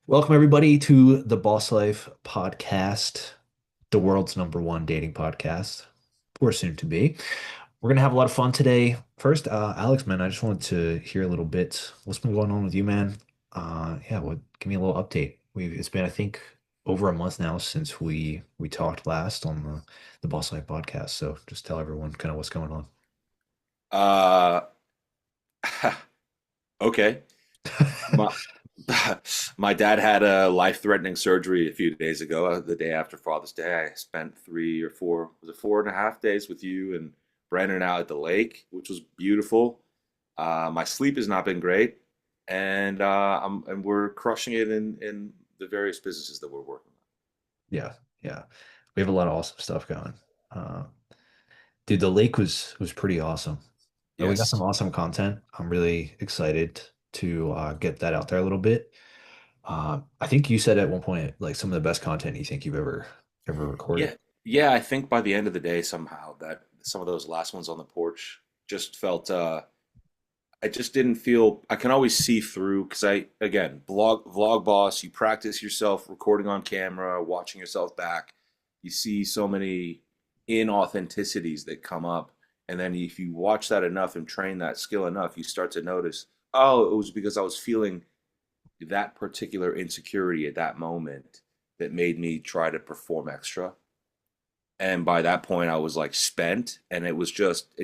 Welcome, everybody, to the Boss Life podcast, the world's number one dating podcast, or soon to be. We're going to have a lot of fun today. First, Alex, man, I just wanted to hear a little bit. What's been going on with you, man? Give me a little update. It's been, I think, over a month now since we talked last on the Boss Life podcast. So just tell everyone kind of what's going on. Uh, okay. My my dad had a life-threatening surgery a few days ago, the day after Father's Day. I spent 3 or 4, was it 4.5 days with you and Brandon out at the lake, which was beautiful. My sleep has not been great, and we're crushing it in the various businesses that we're working Yeah, yeah. We have a lot of awesome stuff going. Uh, Dude, the lake was pretty awesome. on. We got some Yes. awesome content. I'm really excited to get that out there a little bit. I think you said at one point like some of the best content you think you've ever Yeah. recorded. Yeah, I think by the end of the day, somehow that some of those last ones on the porch just felt I just didn't feel I can always see through because I again vlog boss, you practice yourself recording on camera, watching yourself back. You see so many inauthenticities that come up, and then if you watch that enough and train that skill enough, you start to notice, oh, it was because I was feeling that particular insecurity at that moment that made me try to perform extra. And by that point I was like spent, and it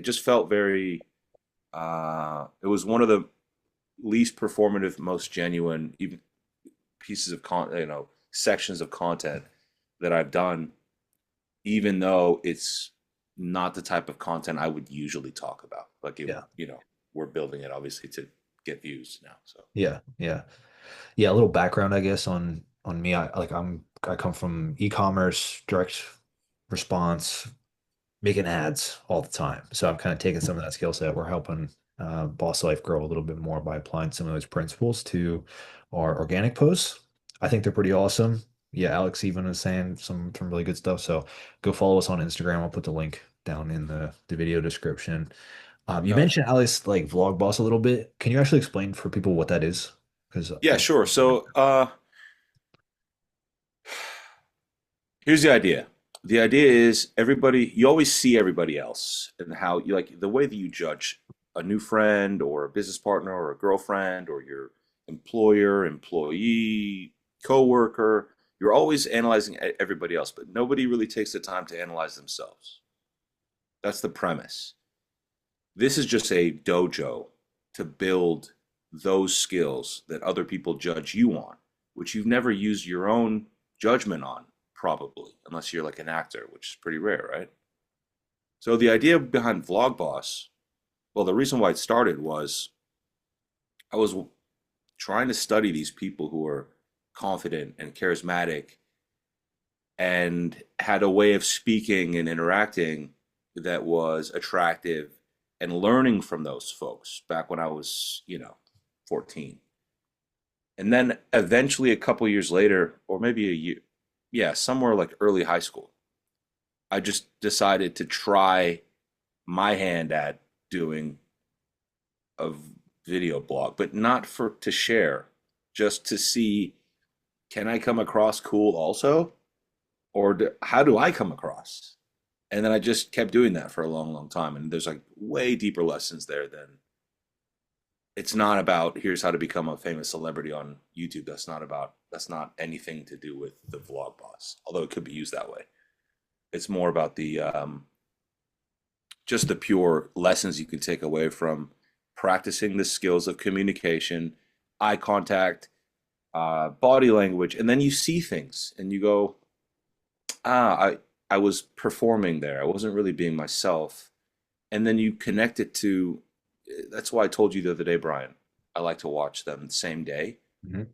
just felt very it was one of the least performative, most genuine even pieces of sections of content that I've done, even though it's not the type of content I would usually talk about. Like Yeah. we're building it obviously to get views now. So Yeah, yeah. Yeah, a little background, I guess, on me. I come from e-commerce, direct response, making ads all the time. So I'm kind of taking some of that skill set. We're helping Boss Life grow a little bit more by applying some of those principles to our organic posts. I think they're pretty awesome. Yeah, Alex even is saying some really good stuff. So go follow us on Instagram. I'll put the link down in the video description. You uh, mentioned Alex like Vlog Boss a little bit. Can you actually explain for people what that is? Because yeah, sure. So here's the idea. The idea is everybody, you always see everybody else and how you like the way that you judge a new friend or a business partner or a girlfriend or your employer, employee, coworker. You're always analyzing everybody else, but nobody really takes the time to analyze themselves. That's the premise. This is just a dojo to build those skills that other people judge you on, which you've never used your own judgment on, probably, unless you're like an actor, which is pretty rare, right? So the idea behind Vlogboss, well, the reason why it started was I was trying to study these people who are confident and charismatic and had a way of speaking and interacting that was attractive, and learning from those folks back when I was, 14. And then eventually a couple years later, or maybe a year, yeah, somewhere like early high school, I just decided to try my hand at doing a video blog, but not for to share, just to see, can I come across cool also? Or how do I come across? And then I just kept doing that for a long, long time. And there's like way deeper lessons there than it's not about here's how to become a famous celebrity on YouTube. That's not anything to do with the vlog boss, although it could be used that way. It's more about the just the pure lessons you can take away from practicing the skills of communication, eye contact, body language, and then you see things and you go, I was performing there. I wasn't really being myself. And then you connect it to that's why I told you the other day, Brian, I like to watch them the same day Mhm.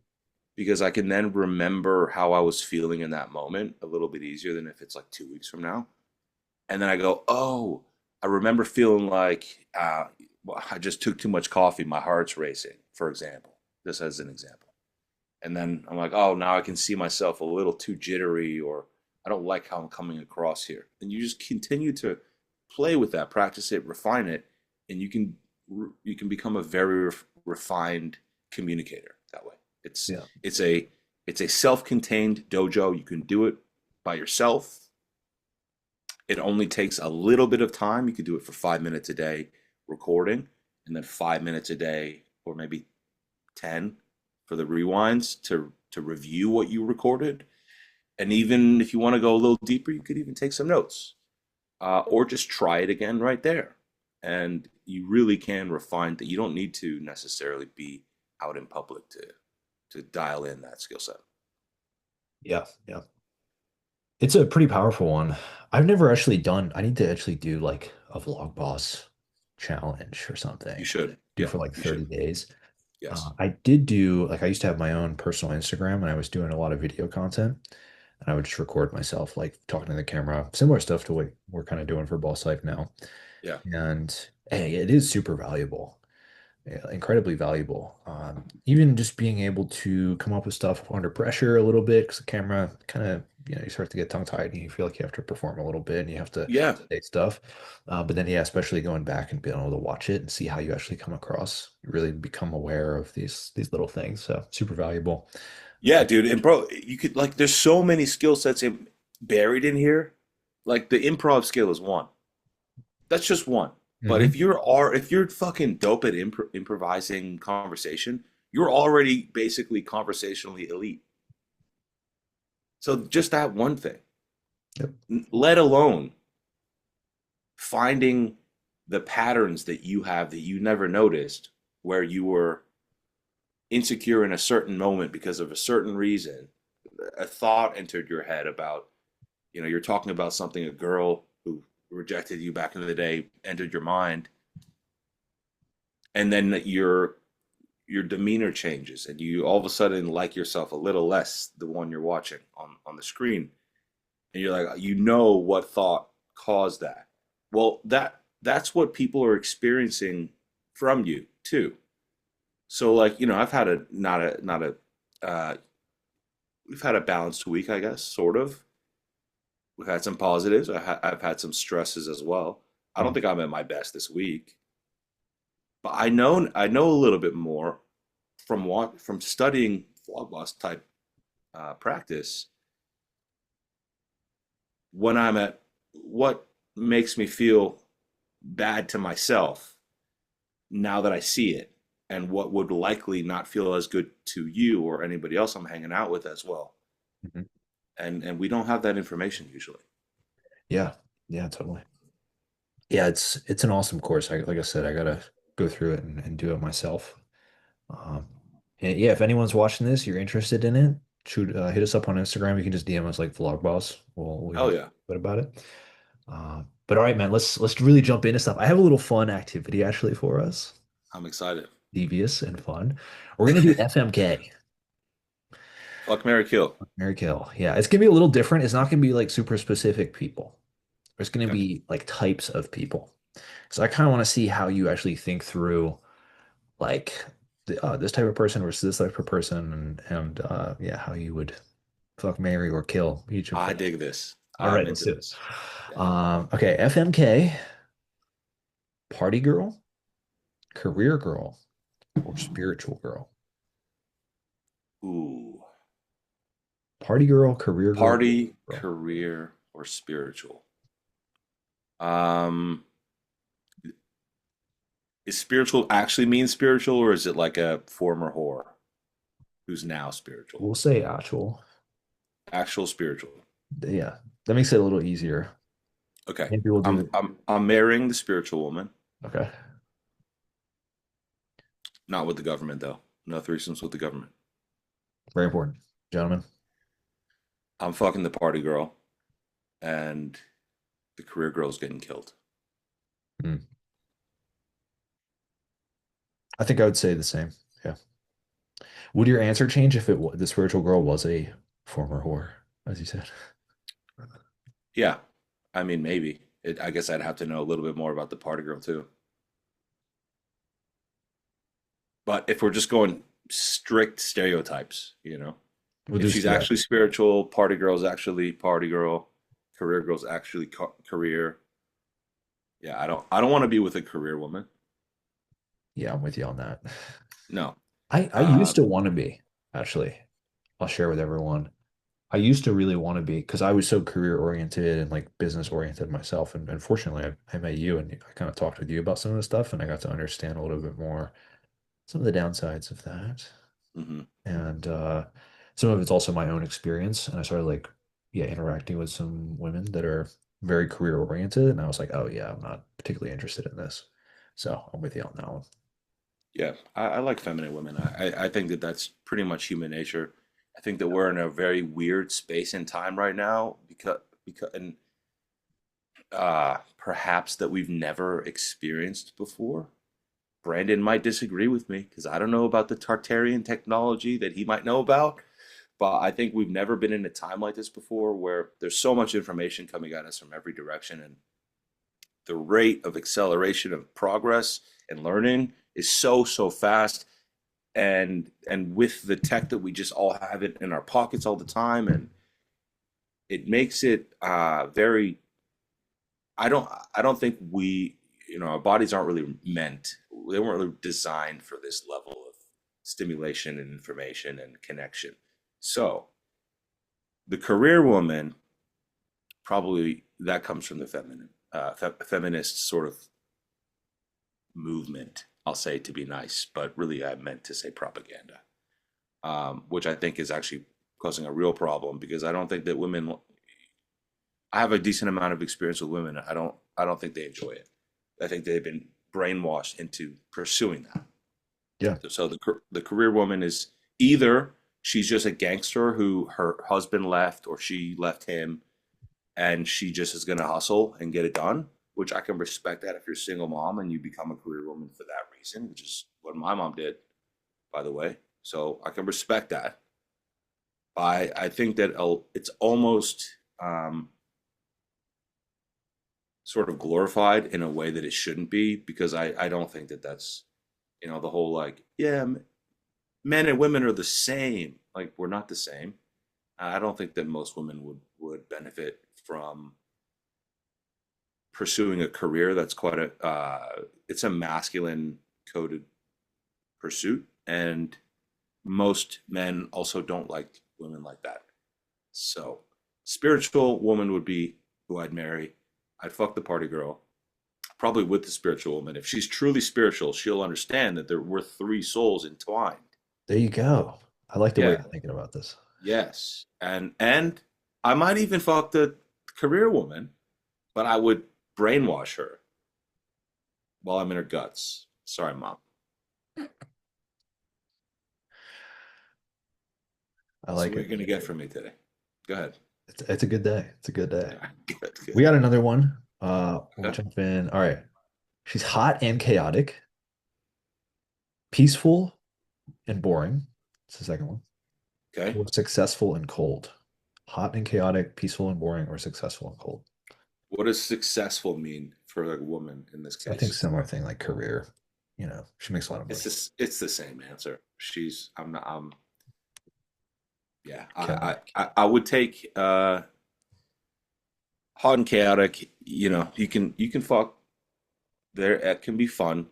because I can then remember how I was feeling in that moment a little bit easier than if it's like 2 weeks from now. And then I go, oh, I remember feeling like well, I just took too much coffee. My heart's racing, for example, just as an example. And then I'm like, oh, now I can see myself a little too jittery, or I don't like how I'm coming across here. And you just continue to play with that, practice it, refine it, and you can become a very refined communicator that way. It's Yeah. it's a It's a self-contained dojo. You can do it by yourself. It only takes a little bit of time. You could do it for 5 minutes a day recording, and then 5 minutes a day, or maybe 10 for the rewinds to review what you recorded. And even if you want to go a little deeper, you could even take some notes, or just try it again right there. And you really can refine that. You don't need to necessarily be out in public to dial in that skill set. Yeah, yeah. It's a pretty powerful one. I've never actually done, I need to actually do like a vlog boss challenge or You something. should. Do Yeah, for like you 30 should. days. Yes. I did do like I used to have my own personal Instagram and I was doing a lot of video content and I would just record myself like talking to the camera, similar stuff to what we're kind of doing for Boss Life now. Yeah. And hey, it is super valuable. Yeah, incredibly valuable. Even just being able to come up with stuff under pressure a little bit, because the camera kind of, you start to get tongue-tied and you feel like you have to perform a little bit and you have to Yeah. say stuff. But then, yeah, especially going back and being able to watch it and see how you actually come across, you really become aware of these little things. So super valuable. Yeah, dude. And bro, you could like there's so many skill sets buried in here. Like the improv skill is one. That's just one. But Hmm. if you're fucking dope at improvising conversation, you're already basically conversationally elite. So just that one thing, Yep. let alone finding the patterns that you have that you never noticed, where you were insecure in a certain moment because of a certain reason. A thought entered your head about, you're talking about something, a girl who rejected you back in the day entered your mind, and then your demeanor changes and you all of a sudden like yourself a little less, the one you're watching on the screen, and you're like, what thought caused that. Well, that's what people are experiencing from you too. So like, I've had a not a we've had a balanced week, I guess, sort of. We've had some positives. I've had some stresses as well. I don't Mhm. think I'm at my best this week, but I know a little bit more from studying Vlogboss type practice, when I'm at what makes me feel bad to myself now that I see it, and what would likely not feel as good to you or anybody else I'm hanging out with as well. Mhm. And we don't have that information usually. Yeah, yeah, totally. Yeah, it's an awesome course. Like I said, I gotta go through it and do it myself. Um, and yeah, if anyone's watching this, you're interested in it, hit us up on Instagram. You can just DM us like Vlogboss. We Hell can talk yeah. about it. But all right, man, let's really jump into stuff. I have a little fun activity actually for us, I'm excited. devious and fun. We're gonna do FMK, Fuck Mary Kill. Mary Kill. Yeah, it's gonna be a little different. It's not gonna be like super specific people. It's gonna Okay. be like types of people. So I kind of want to see how you actually think through like this type of person versus this type of person, and yeah, how you would fuck, marry, or kill each of I them. dig this. All I'm right, let's into do it. this. Yeah. Okay, FMK, party girl, career girl, or spiritual girl. Ooh. Party girl, career girl, Party, girl. career, or spiritual. Um, is spiritual actually mean spiritual, or is it like a former whore who's now spiritual? We'll say actual. Actual spiritual. Yeah, that makes it a little easier. Okay. Maybe we'll I'm do. I'm I'm marrying the spiritual woman, Okay, not with the government though. No threesomes with the government. very important, gentlemen. I'm fucking the party girl, and the career girl's getting killed. Hmm. I think I would say the same. Yeah. Would your answer change if the spiritual girl was a former whore, as you said? Yeah. I mean, maybe. I guess I'd have to know a little bit more about the party girl too. But if we're just going strict stereotypes, We'll if do she's yeah. actually spiritual, party girl's actually party girl, career girl's actually career. Yeah, I don't want to be with a career woman. Yeah, I'm with you on that. No. I Uh, used to want to be, actually. I'll share with everyone. I used to really want to be because I was so career oriented and like business oriented myself. And fortunately, I met you and I kind of talked with you about some of the stuff and I got to understand a little bit more some of the downsides of that. Hmm. And some of it's also my own experience. And I started like, yeah, interacting with some women that are very career oriented. And I was like, oh, yeah, I'm not particularly interested in this. So I'm with you on that one. Yeah, I like feminine women. I think that that's pretty much human nature. I think that we're in a very weird space and time right now and perhaps that we've never experienced before. Brandon might disagree with me because I don't know about the Tartarian technology that he might know about, but I think we've never been in a time like this before where there's so much information coming at us from every direction, and the rate of acceleration of progress and learning is so fast. And with the tech that we just all have it in our pockets all the time, and it makes it very. I don't think our bodies aren't really meant. They weren't really designed for this level of stimulation and information and connection. So the career woman, probably that comes from the feminist sort of movement. I'll say, to be nice, but really I meant to say propaganda, which I think is actually causing a real problem because I don't think that women. I have a decent amount of experience with women. I don't think they enjoy it. I think they've been brainwashed into pursuing that. Yeah. So the career woman is either she's just a gangster who her husband left or she left him, and she just is going to hustle and get it done, which I can respect that if you're a single mom and you become a career woman for that reason, which is what my mom did, by the way. So I can respect that. I think that it's almost sort of glorified in a way that it shouldn't be because I don't think that that's the whole like, yeah, men and women are the same. Like, we're not the same. I don't think that most women would benefit from pursuing a career that's quite a it's a masculine coded pursuit, and most men also don't like women like that. So spiritual woman would be who I'd marry. I'd fuck the party girl, probably with the spiritual woman. If she's truly spiritual, she'll understand that we're three souls entwined. There you go. I like the way Yeah. you're thinking about this. Yes. And I might even fuck the career woman, but I would brainwash her while I'm in her guts. Sorry, mom. I So like what are it. you gonna get from me today? Go ahead. It's a good day. It's a good day. Good, We good. got another one. We'll Okay. jump in. All right. She's hot and chaotic, peaceful and boring. It's the second one. Okay. Or successful and cold. Hot and chaotic, peaceful and boring, or successful and cold. What does successful mean for a woman in this So I think case? similar thing like career. She makes a lot of money. It's the same answer. I'm not yeah. Chaotic. I would take hot and chaotic. You can fuck there. It can be fun.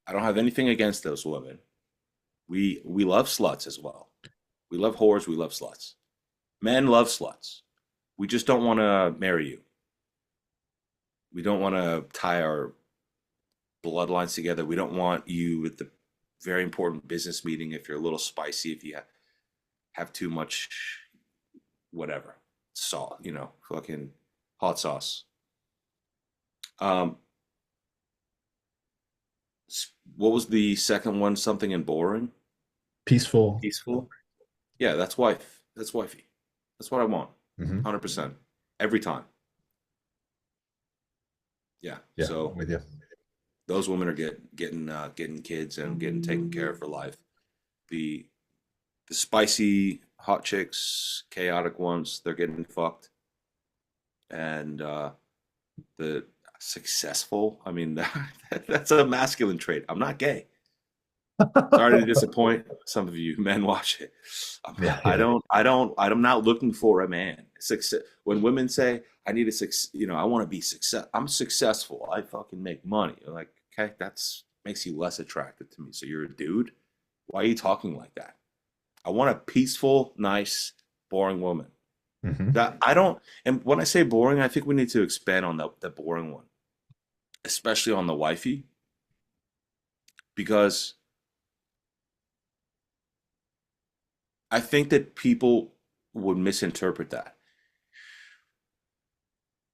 I don't have anything against those women. We love sluts as well. We love whores. We love sluts. Men love sluts. We just don't want to marry you. We don't want to tie our bloodlines together. We don't want you at the very important business meeting if you're a little spicy, if you have too much whatever salt, fucking hot sauce. Um, what was the second one? Something and boring, Peaceful. peaceful. Yeah, that's wife. That's wifey. That's what I want. Hmm. 100% every time. Yeah. Yeah, I'm So with you. those women are getting kids and getting taken care of for life. The the spicy hot chicks, chaotic ones, they're getting fucked. And the successful, I mean, that's a masculine trait. I'm not gay. Sorry to disappoint some of you men. Watch it. Yeah, I yeah. don't. I don't. I'm not looking for a man. Success. When women say I need a success, I want to be success. I'm successful. I fucking make money. You're like, okay, that's makes you less attractive to me. So you're a dude. Why are you talking like that? I want a peaceful, nice, boring woman. Hmm. That I don't, and when I say boring, I think we need to expand on the boring one, especially on the wifey, because I think that people would misinterpret that.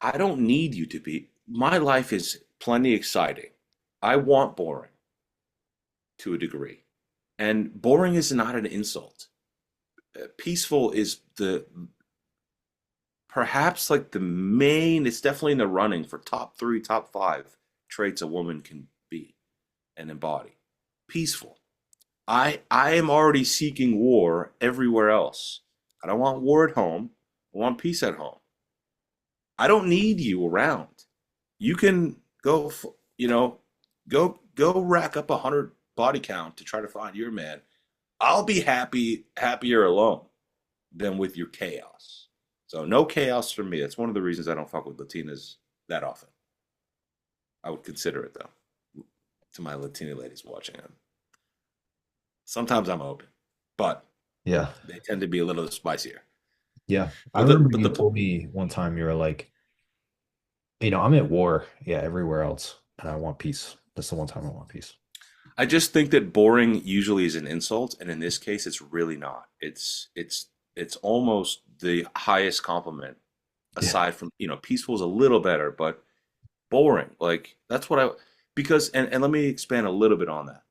I don't need you to be. My life is plenty exciting. I want boring to a degree. And boring is not an insult. Peaceful is the perhaps like the main, it's definitely in the running for top three, top five traits a woman can be and embody. Peaceful. I am already seeking war everywhere else. I don't want war at home. I want peace at home. I don't need you around. You can go, go rack up 100 body count to try to find your man. I'll be happier alone than with your chaos. So no chaos for me. That's one of the reasons I don't fuck with Latinas that often. I would consider it though, to my Latina ladies watching it. Sometimes I'm open, but Yeah. they tend to be a little spicier. Yeah. I But the remember but you the told me one time you were like, I'm at war, yeah, everywhere else, and I want peace. That's the one time I want peace. I just think that boring usually is an insult, and in this case, it's really not. It's almost the highest compliment Yeah. aside from, peaceful is a little better, but boring, like that's what I because and let me expand a little bit on that.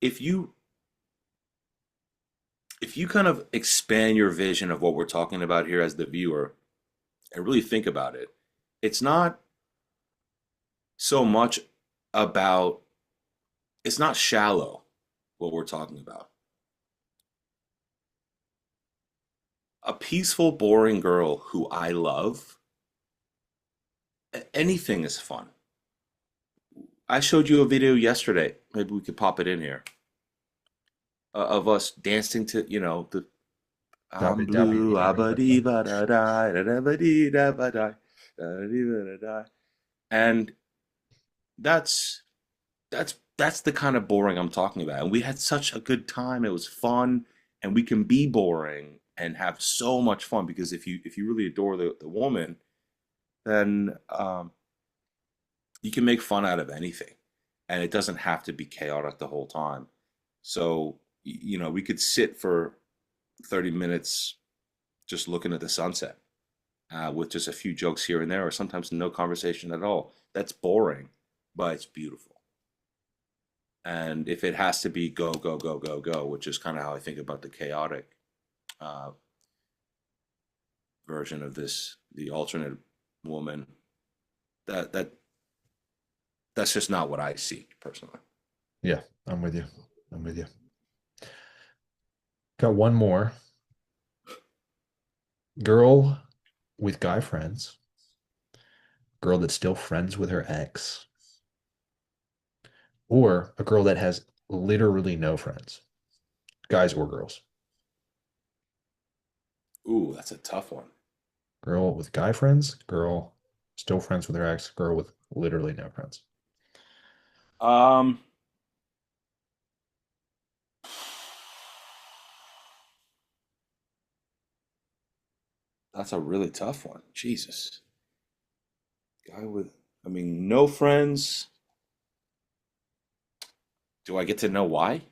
If you if you kind of expand your vision of what we're talking about here as the viewer and really think about it, it's not so much about it's not shallow what we're talking about. A peaceful, boring girl who I love, anything is fun. I showed you a video yesterday. Maybe we could pop it in here of us dancing to, the I'm Dabba dabba blue, dabba abba dee dabba. ba da da da da ba dee da ba da da dee ba da da. And that's that's the kind of boring I'm talking about. And we had such a good time. It was fun, and we can be boring and have so much fun because if you really adore the woman, then you can make fun out of anything, and it doesn't have to be chaotic the whole time. So we could sit for 30 minutes just looking at the sunset with just a few jokes here and there, or sometimes no conversation at all. That's boring, but it's beautiful. And if it has to be go, go, go, go, go, which is kind of how I think about the chaotic uh, version of this, the alternate woman, that that that's just not what I seek personally. Yeah, I'm with you. I'm with you. Got one more. Girl with guy friends, girl that's still friends with her ex, or a girl that has literally no friends, guys or girls. Ooh, that's a tough one. Girl with guy friends, girl still friends with her ex, girl with literally no friends. Um, that's a really tough one. Jesus, guy with, I mean, no friends. Do I get to know why?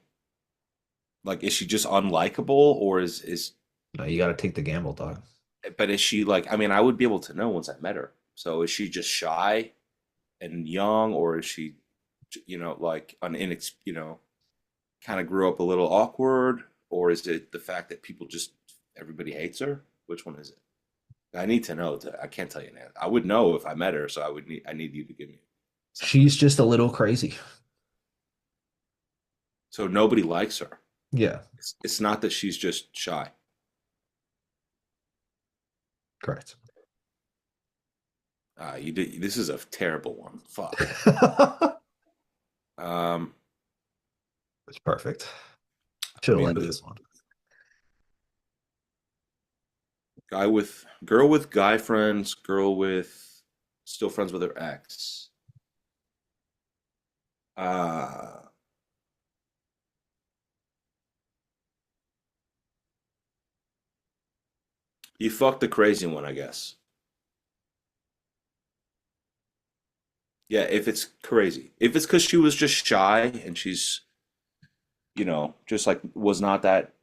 Like, is she just unlikable, or is No, you got to take the gamble, dog. but is she like? I mean, I would be able to know once I met her. So is she just shy and young, or is she, like an kind of grew up a little awkward, or is it the fact that people just everybody hates her? Which one is it? I need to know. I can't tell you now. I would know if I met her, so I need you to give me something. She's just a little crazy. So nobody likes her. Yeah, It's not that she's just shy. correct. You did. This is a terrible one. Fuck. Um, It's perfect. I Should have mean, led this one. girl with guy friends, girl with still friends with her ex. Uh, You fucked the crazy one, I guess. Yeah, if it's crazy. If it's because she was just shy and she's, just like was not that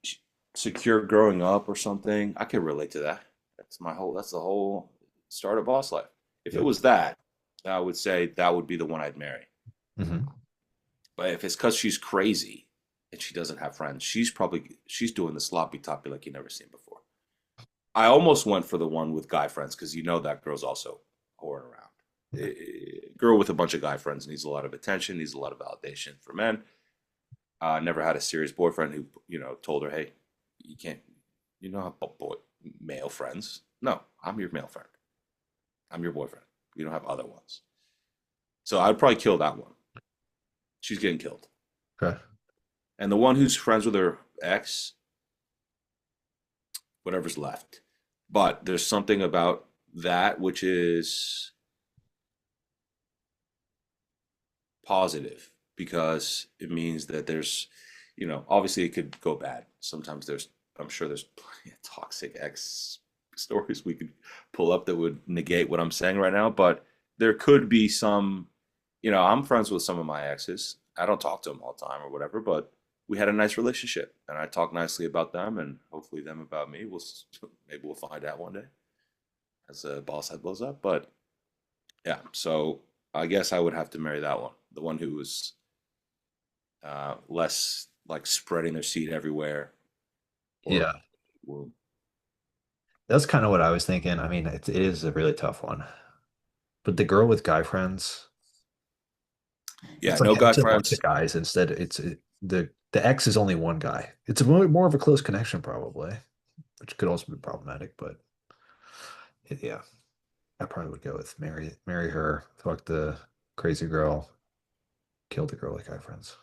secure growing up or something, I could relate to that. That's the whole start of boss life. If it Yep. was that, I would say that would be the one I'd marry. Hmm. But if it's because she's crazy and she doesn't have friends, she's doing the sloppy toppy like you never seen before. I almost went for the one with guy friends because that girl's also whoring around. Yeah. Girl with a bunch of guy friends needs a lot of attention, needs a lot of validation for men. Never had a serious boyfriend who, told her, "Hey, you can't, have male friends." No, I'm your male friend. I'm your boyfriend. You don't have other ones. So I'd probably kill that one. She's getting killed. Okay. And the one who's friends with her ex, whatever's left. But there's something about that which is positive because it means that obviously it could go bad. Sometimes I'm sure there's plenty of toxic ex stories we could pull up that would negate what I'm saying right now. But there could be I'm friends with some of my exes. I don't talk to them all the time or whatever, but we had a nice relationship and I talk nicely about them and hopefully them about me. Maybe we'll find out one day as a boss head blows up. But yeah, so I guess I would have to marry that one, the one who was less like spreading their seed everywhere, or, Yeah. or That's kind of what I was thinking. I mean, it is a really tough one. But the girl with guy friends, yeah, it's like no guy it's a bunch of friends. guys instead. The ex is only one guy. It's more of a close connection probably, which could also be problematic. But yeah, I probably would go with marry her, fuck the crazy girl, kill the girl with guy friends.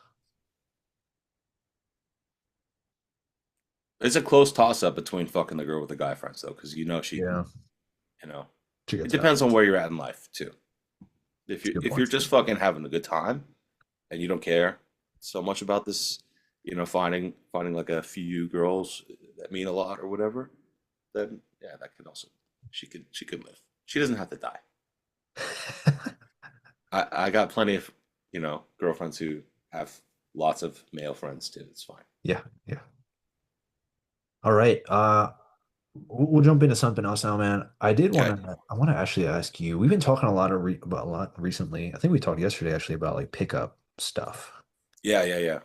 It's a close toss up between fucking the girl with the guy friends though, because Yeah, you know, she it gets out. depends on where you're at in life too. If It's a you good if you're point. just fucking having a good time and you don't care so much about this, finding like a few girls that mean a lot or whatever, then yeah, that could also she could live. She doesn't have to die. I got plenty of girlfriends who have lots of male friends too. It's fine. Yeah, yeah. All right. We'll jump into something else now, man. Okay. I want to actually ask you. We've been talking a lot about a lot recently. I think we talked yesterday actually about like pickup stuff. Yeah, yeah, yeah.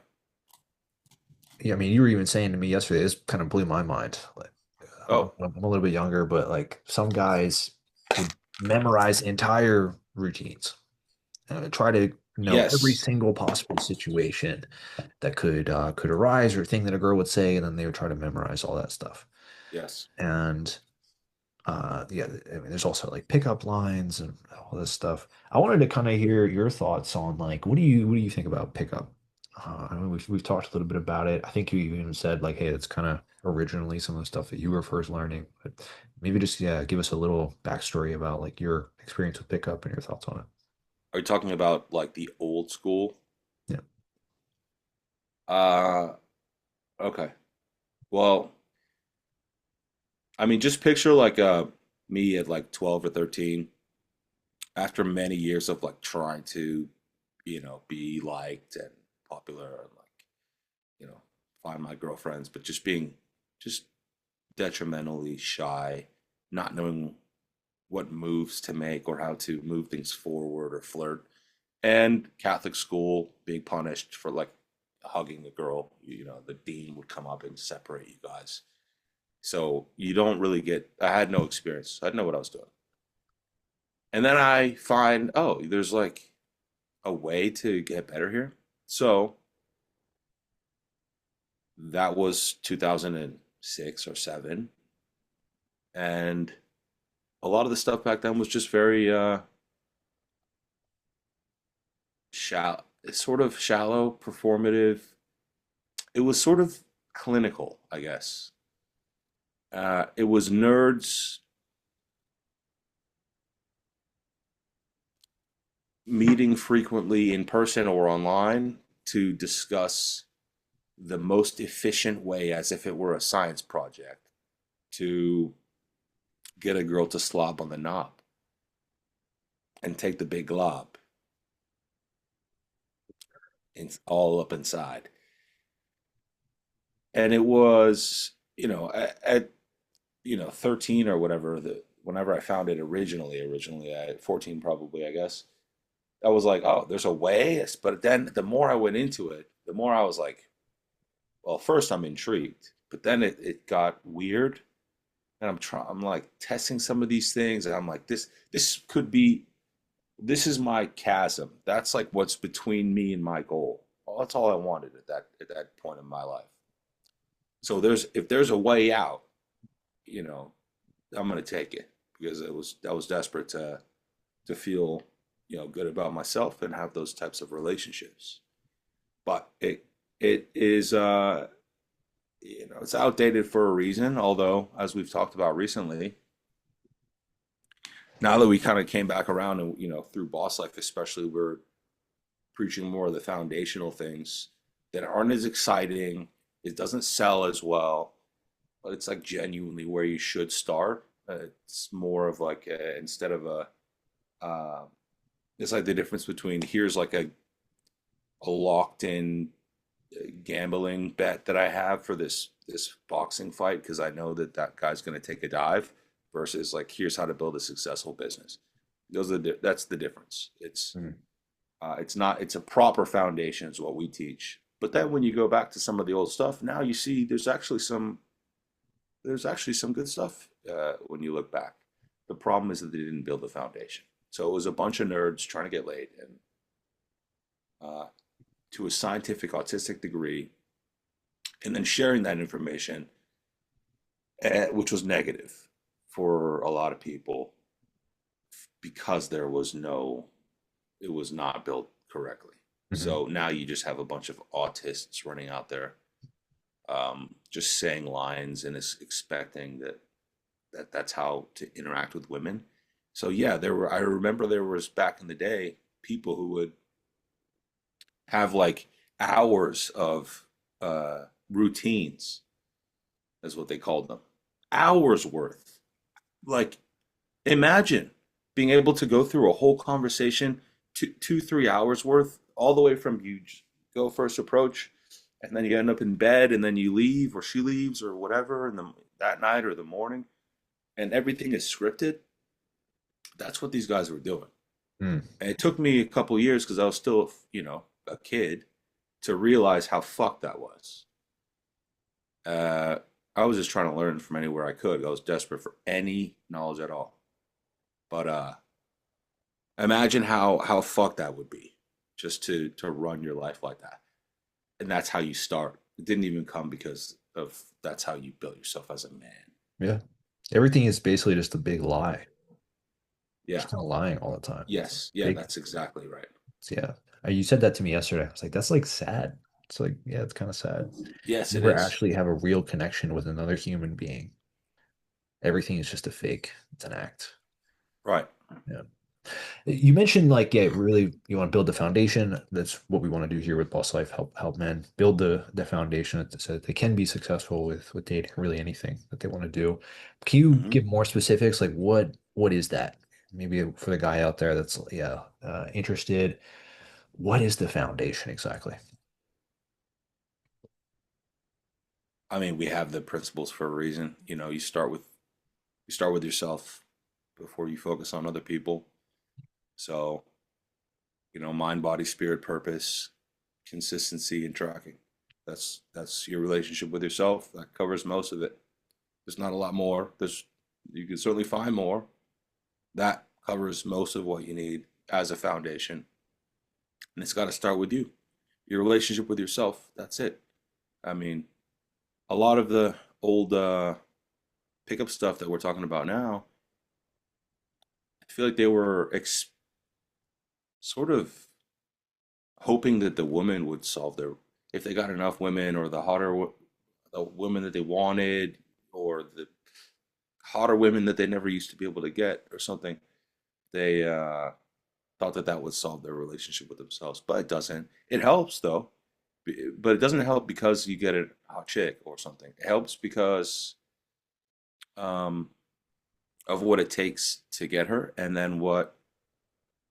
Yeah, I mean, you were even saying to me yesterday, this kind of blew my mind. Like, Oh, I'm a little bit younger, but like some guys would memorize entire routines, try to know every yes, single possible situation that could arise or thing that a girl would say, and then they would try to memorize all that stuff. yes. And yeah, I mean, there's also like pickup lines and all this stuff. I wanted to kind of hear your thoughts on like what do you think about pickup? I mean, we've talked a little bit about it. I think you even said like, hey, it's kind of originally some of the stuff that you were first learning, but maybe just yeah, give us a little backstory about like your experience with pickup and your thoughts on it. Are you talking about like the old school? Yeah. Uh, okay. Well, I mean, just picture like me at like 12 or 13 after many years of like trying to, be liked and popular and like, find my girlfriends, but just being just detrimentally shy, not knowing what moves to make or how to move things forward or flirt. And Catholic school being punished for like hugging a girl, the dean would come up and separate you guys. So you don't really I had no experience. I didn't know what I was doing. And then I find, oh, there's like a way to get better here. So that was 2006 or 7. And a lot of the stuff back then was just very shallow, sort of shallow, performative. It was sort of clinical, I guess. It was nerds meeting frequently in person or online to discuss the most efficient way, as if it were a science project, to get a girl to slob on the knob and take the big glob and all up inside. And it was, at 13 or whatever, whenever I found it originally at 14 probably, I guess, I was like, oh, there's a way. But then the more I went into it, the more I was like, well, first I'm intrigued, but then it got weird. And I'm like testing some of these things, and I'm like, this could be, this is my chasm. That's like what's between me and my goal. Well, that's all I wanted at that point in my life. So if there's a way out, you know, I'm gonna take it because I was desperate to feel, good about myself and have those types of relationships. But it is it's outdated for a reason, although as we've talked about recently, now that we kind of came back around and through Boss Life especially, we're preaching more of the foundational things that aren't as exciting. It doesn't sell as well, but it's like genuinely where you should start. It's more of like instead of uh, it's like the difference between here's like a locked in gambling bet that I have for this boxing fight because I know that guy's going to take a dive versus like here's how to build a successful business. That's the difference. Mm. It's not, it's a proper foundation is what we teach. But then when you go back to some of the old stuff, now you see there's actually some good stuff when you look back. The problem is that they didn't build the foundation. So it was a bunch of nerds trying to get laid and uh, to a scientific autistic degree, and then sharing that information, which was negative for a lot of people because it was not built correctly. Mhm. So now you just have a bunch of autists running out there, just saying lines and is expecting that's how to interact with women. So yeah, I remember there was back in the day people who would have like hours of routines, is what they called them. Hours worth. Like imagine being able to go through a whole conversation, 3 hours worth, all the way from you go first approach, and then you end up in bed, and then you leave, or she leaves, or whatever, that night or the morning, and everything is scripted. That's what these guys were doing. Mm. And it took me a couple years because I was still, a kid to realize how fucked that was. Uh, I was just trying to learn from anywhere I could. I was desperate for any knowledge at all. But imagine how fucked that would be just to run your life like that. And that's how you start. It didn't even come because of that's how you built yourself as a man. Yeah. Everything is basically just a big lie. Yeah. Just kind of lying all the time. It's Yes. Yeah, fake. that's exactly right. Yeah. You said that to me yesterday. I was like, that's like sad. It's like, yeah, it's kind of sad. Yes, it Never is. actually have a real connection with another human being. Everything is just a fake. It's an act. Right. Yeah. You mentioned like, yeah, really you want to build the foundation. That's what we want to do here with Boss Life, help men build the foundation so that they can be successful with dating, really anything that they want to do. Can you Hmm. give more specifics? Like what is that? Maybe for the guy out there that's yeah, interested. What is the foundation exactly? I mean, we have the principles for a reason. You start with yourself before you focus on other people. So, mind, body, spirit, purpose, consistency, and tracking. That's your relationship with yourself. That covers most of it. There's not a lot more. You can certainly find more. That covers most of what you need as a foundation. And it's got to start with you. Your relationship with yourself. That's it. I mean, a lot of the old pickup stuff that we're talking about now, I feel like they were sort of hoping that the woman would solve if they got enough women, or the women that they wanted, or the hotter women that they never used to be able to get, or something. They thought that would solve their relationship with themselves, but it doesn't. It helps though, but it doesn't help because you get a hot chick or something. It helps because um, of what it takes to get her, and then what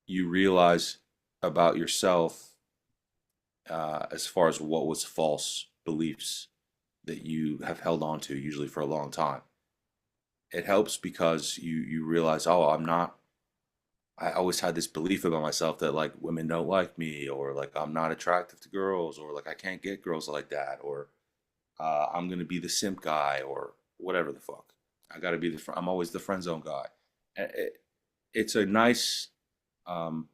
you realize about yourself as far as what was false beliefs that you have held on to, usually for a long time. It helps because you realize, oh, I'm not. I always had this belief about myself that like women don't like me, or like I'm not attractive to girls, or like I can't get girls like that, or I'm gonna be the simp guy, or whatever the fuck. I gotta be I'm always the friend zone guy. It's a nice, um,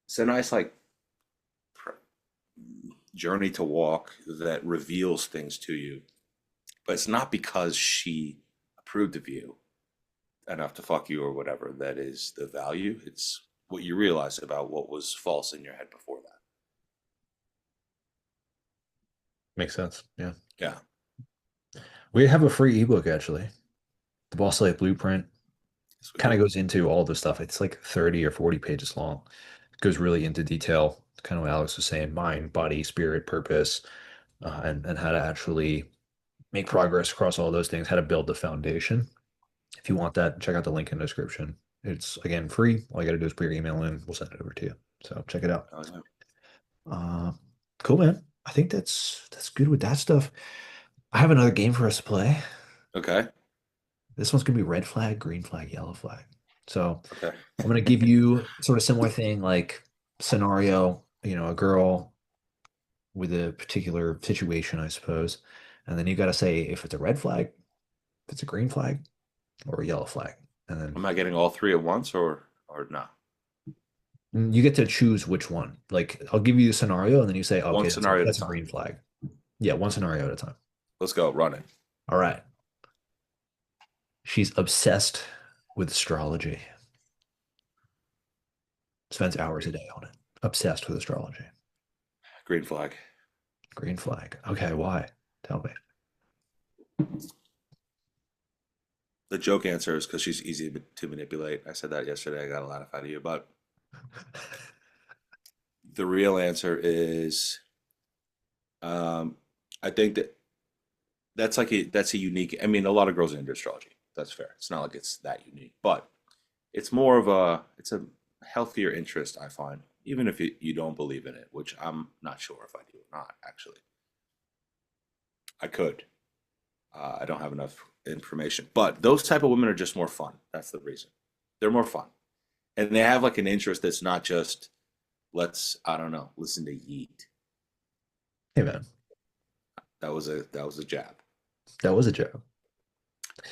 it's a nice like journey to walk that reveals things to you. But it's not because she approved of you enough to fuck you or whatever that is the value. It's what you realize about what was false in your head before that. Makes sense. Yeah. Yeah. We have a free ebook actually. The Boss Life Blueprint Yes, we kind do. of goes into all the stuff. It's like 30 or 40 pages long. It goes really into detail, kind of what Alex was saying, mind, body, spirit, purpose, and how to actually make progress across all those things, how to build the foundation. If you want that, check out the link in the description. It's again free. All you got to do is put your email in. We'll send it over to you. So check it out. Oh, yeah. Uh, cool, man. I think that's good with that stuff. I have another game for us to play. Okay. This one's gonna be red flag, green flag, yellow flag. So Okay. I'm gonna give you sort of similar thing, like scenario, a girl with a particular situation, I suppose. And then you got to say if it's a red flag, if it's a green flag, or a yellow flag. And then Am I getting all three at once or no? you get to choose which one. Like I'll give you the scenario, and then you say, One okay, scenario at a that's a time. green flag. Yeah, one scenario at a time. Let's go. Run it. All right. She's obsessed with astrology. Spends hours a day on it. Obsessed with astrology. Green flag. Green flag. Okay, why? Tell me. The joke answer is because she's easy to manipulate. I said that yesterday. I got a laugh out of you. But the real answer is, um, I think that that's a unique. I mean, a lot of girls are into astrology. That's fair. It's not like it's that unique, but it's a healthier interest, I find, even if you don't believe in it, which I'm not sure if I do or not. Actually, I could. I don't have enough information, but those type of women are just more fun. That's the reason. They're more fun, and they have like an interest that's not just let's I don't know listen to Yeet. Hey, man, That was a jab, that was a joke.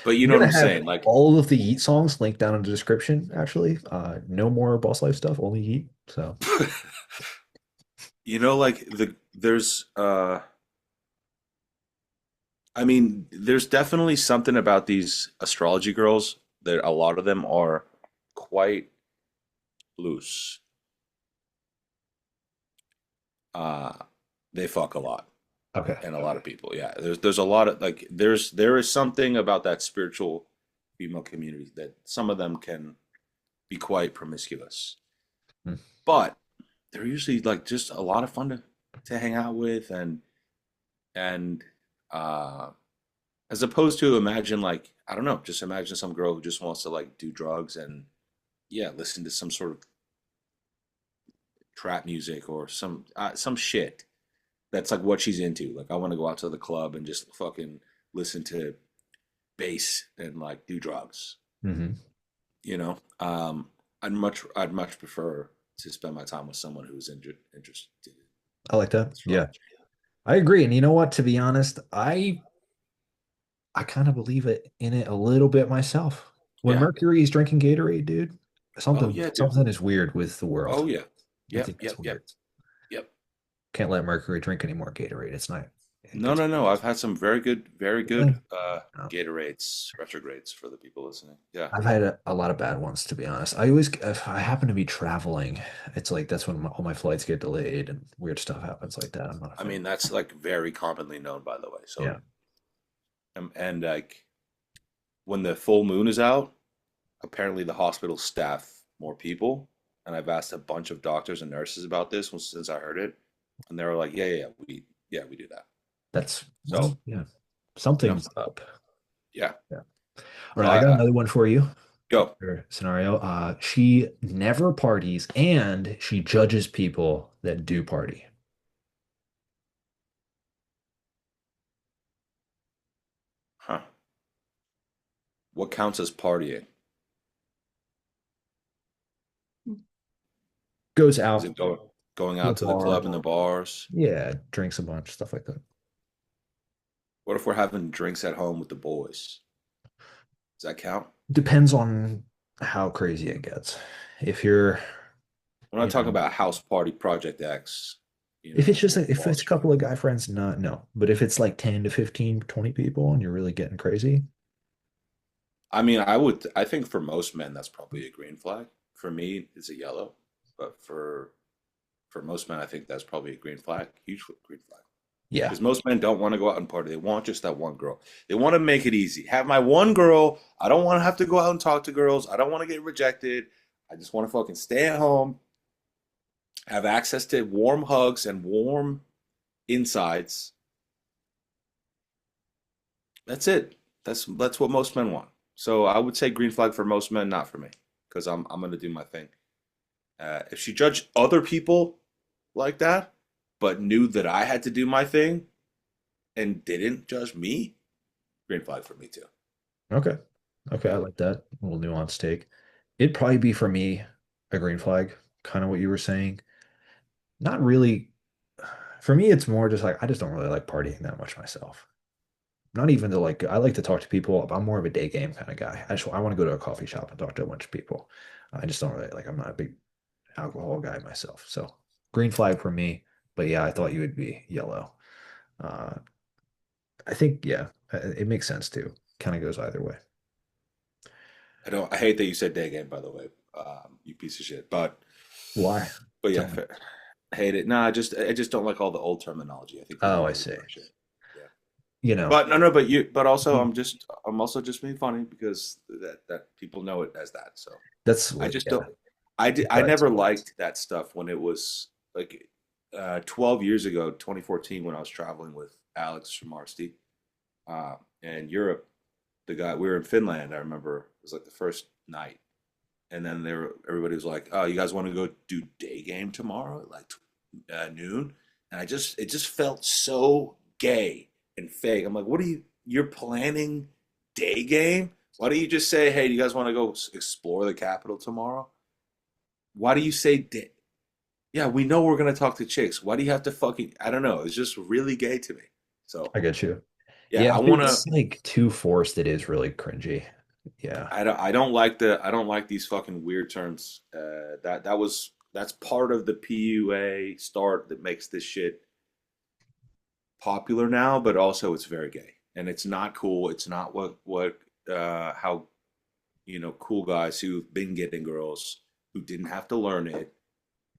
but you I'm know what gonna I'm have saying. Like all of the Yeet songs linked down in the description, actually. No more Boss Life stuff, only Yeet. So, like there's I mean, there's definitely something about these astrology girls that a lot of them are quite loose. Uh, they fuck a lot, okay. and a lot of people. Yeah, there's a lot of like there is something about that spiritual female community that some of them can be quite promiscuous, Hmm. but they're usually like just a lot of fun to hang out with and uh as opposed to imagine like I don't know, just imagine some girl who just wants to like do drugs and yeah, listen to some sort of trap music or some shit that's like what she's into. Like I want to go out to the club and just fucking listen to bass and like do drugs. Hmm. You know, I'd much prefer to spend my time with someone who's interested in I like that. Yeah, astrology. I agree. And you know what? To be honest, I kind of believe it in it a little bit myself. When Yeah. Mercury is drinking Gatorade, dude, Oh something yeah, dude. something is weird with the Oh world. yeah. I Yep. think that's Yep. Yep. weird. Yep. Can't let Mercury drink any more Gatorade. It's not. It No, gets no, no. I've had some very good really. No. Gatorades, retrogrades for the people listening. Yeah. I've had a lot of bad ones, to be honest. I always, if I happen to be traveling, it's like that's when all my flights get delayed and weird stuff happens like that. I'm not a I fan. mean, that's like very commonly known, by the way. So, Yeah. and like when the full moon is out, apparently the hospital staff more people. And I've asked a bunch of doctors and nurses about this since I heard it, and they were like, "Yeah, we do that." That's, So, well, yeah. you know, Something's up. yeah, Yeah. All No, right, I got another one for you. go. Scenario. She never parties and she judges people that do party. Huh. What counts as partying? Goes Is out it going to a out to the bar. club and the bars? Yeah, drinks a bunch, stuff like that. What if we're having drinks at home with the boys? Does that count? Depends on how crazy it gets. If you're, We're not you talking know, about house party Project X, if it's just with if it's Wall a couple Street. of guy friends, not no. But if it's like 10 to 15, 20 people and you're really getting crazy, I mean, I think for most men that's probably a green flag. For me, it's a yellow, but for most men, I think that's probably a green flag, huge green flag. yeah. Because most men don't want to go out and party. They want just that one girl. They want to make it easy. Have my one girl. I don't want to have to go out and talk to girls. I don't want to get rejected. I just want to fucking stay at home, have access to warm hugs and warm insides. That's it. That's what most men want. So I would say green flag for most men, not for me, because I'm gonna do my thing. If she judged other people like that, but knew that I had to do my thing and didn't judge me, green flag for me too. Okay. Okay, I Yeah. like that. A little nuanced take. It'd probably be for me a green flag, kind of what you were saying. Not really. For me, it's more just like I just don't really like partying that much myself. Not even to like, I like to talk to people. I'm more of a day game kind of guy. I want to go to a coffee shop and talk to a bunch of people. I just don't really like, I'm not a big alcohol guy myself. So green flag for me. But yeah, I thought you would be yellow. Uh, I think, yeah, it makes sense too. Kind of goes either way. I don't. I hate that you said day game, by the way, you piece of shit. Why? But Tell yeah, me. fair. Hate it. No, I just don't like all the old terminology. I think we Oh, need I to see. refresh it. Yeah. You know, But no, no. But also, Mhm. I'm also just being funny because that people know it as that. So That's I what, just yeah, don't. I that's never what it is. liked that stuff when it was like 12 years ago, 2014, when I was traveling with Alex from RSD in Europe. The guy we were in Finland. I remember it was like the first night, and then everybody was like, "Oh, you guys want to go do day game tomorrow at like noon?" And it just felt so gay and fake. I'm like, "What are you're planning day game? Why don't you just say, hey, do you guys want to go explore the capital tomorrow? Why do you say day? Yeah, we know we're gonna talk to chicks. Why do you have to fucking? I don't know. It's just really gay to me. So I get you. yeah, Yeah, I if wanna. it's like too forced, it is really cringy. Yeah. I don't like these fucking weird terms. That's part of the PUA start that makes this shit popular now, but also it's very gay and it's not cool. It's not what how cool guys who've been getting girls who didn't have to learn it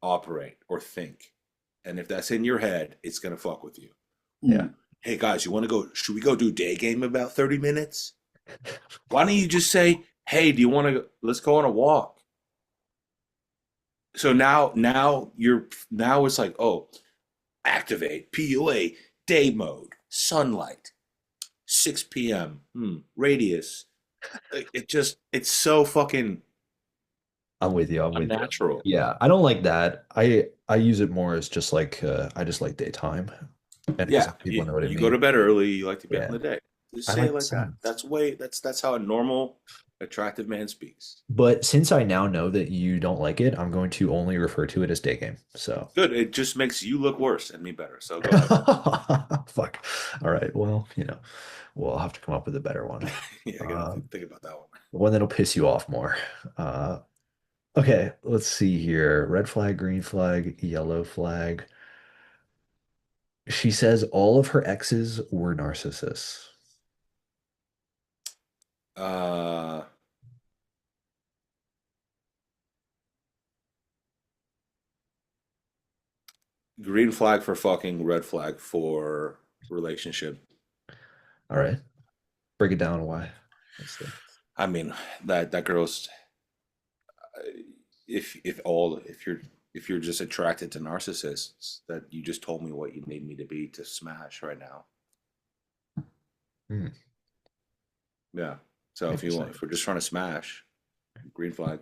operate or think. And if that's in your head, it's gonna fuck with you. Yeah. Ooh, hey guys, you want to go? Should we go do day game about 30 minutes? Why don't you just say, hey, do you want to? Let's go on a walk. So now it's like, oh, activate PUA day mode, sunlight, 6 p.m. Radius. It's so fucking I'm with you. I'm with you. unnatural. Yeah, I don't like that. I use it more as just like I just like daytime, and because Yeah, people know what it you go means. to bed early. You like to be up in Yeah, the day. Just I say it like the like that. sun. That's how a normal, attractive man speaks. But since I now know that you don't like it, I'm going to only refer to it as day game. So, Good. It just makes you look worse and me better. So go ahead. fuck. All right. Well, we'll have to come up with a better one. Yeah, I gotta Um, think about that one. one that'll piss you off more. Uh, okay, let's see here. Red flag, green flag, yellow flag. She says all of her exes were narcissists. Uh, Green flag for fucking, red flag for relationship. All right. Break it down. Why? Let's see. I mean, that girl's if you're just attracted to narcissists, that you just told me what you need me to be to smash right now. Hmm. Yeah. So Interesting. if we're just trying to smash, green flag.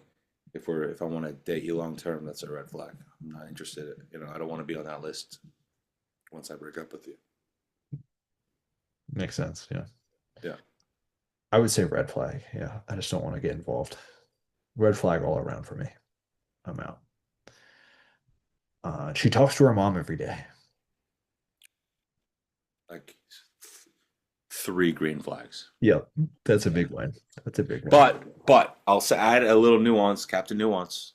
If I want to date you long term, that's a red flag. I'm not interested. I don't want to be on that list once I break up with you. Makes sense. Yeah. Yeah. I would say red flag. Yeah. I just don't want to get involved. Red flag all around for me. I'm out. She talks to her mom every day. Like three green flags. Yep. That's a Yeah. big one. That's a big one. But I'll add a little nuance, Captain Nuance.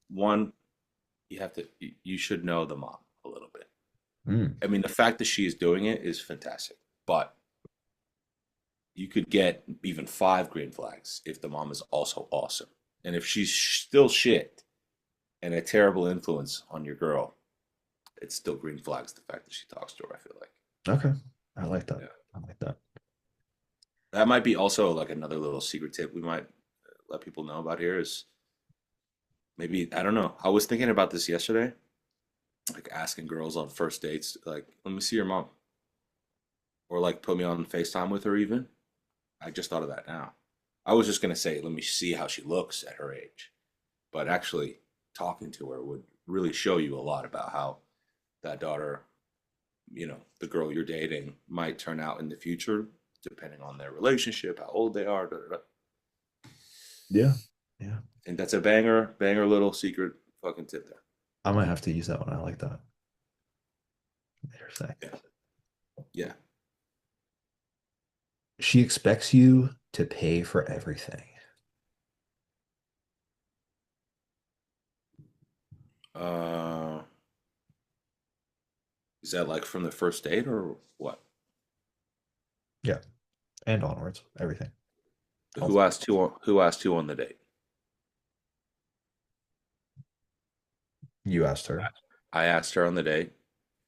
One, you should know the mom a little bit. Mm. I mean, the fact that she is doing it is fantastic, but you could get even five green flags if the mom is also awesome. And if she's still shit and a terrible influence on your girl, it's still green flags. The fact that she talks to her, I feel like. Okay. I like that. Yeah. I like that. That might be also like another little secret tip we might let people know about here is maybe, I don't know. I was thinking about this yesterday, like asking girls on first dates, like, let me see your mom. Or like put me on FaceTime with her even. I just thought of that now. I was just gonna say, let me see how she looks at her age. But actually talking to her would really show you a lot about how that daughter, the girl you're dating might turn out in the future, depending on their relationship, how old they are. Da, da, da. Yeah. Yeah. I think that's a banger little secret fucking tip there. I might have to use that one. I like that. Interesting. Yeah. Yeah. She expects you to pay for everything. Uh, is that like from the first date or what? Yeah. And onwards. Everything. All Who asked who on the date? You asked her. I asked her on the date.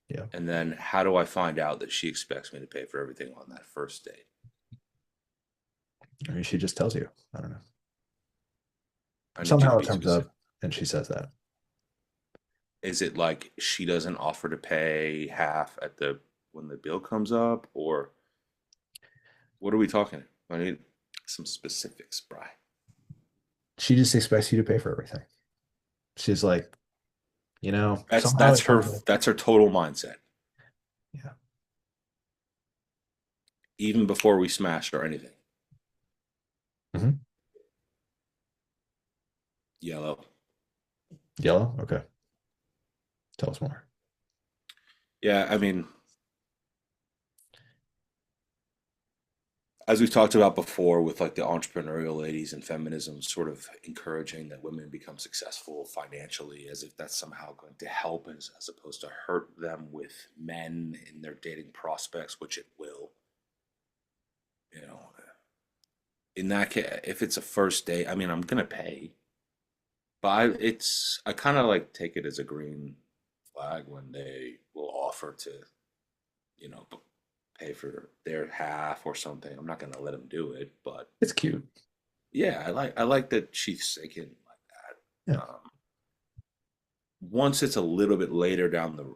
Yeah. And then how do I find out that she expects me to pay for everything on that first date? I mean, she just tells you. I don't know. I need you to Somehow it be comes specific. up and she says that. Is it like she doesn't offer to pay half at the when the bill comes up, or what are we talking? I need some specifics, Bry. She just expects you to pay for everything. She's like, That's somehow that's it her comes up. that's her total mindset, Yeah. even before we smash or anything. Hmm. Yellow. Yellow. Okay. Tell us more. Yeah, I mean, as we've talked about before with like the entrepreneurial ladies and feminism sort of encouraging that women become successful financially as if that's somehow going to help as opposed to hurt them with men in their dating prospects, which it will. You know, in that case, if it's a first date, I mean, I'm gonna pay, but I kind of like take it as a green flag when they will offer to, you know, pay for their half or something. I'm not gonna let them do it, but It's cute. yeah, I like that she's thinking like Yeah. that. Once it's a little bit later down the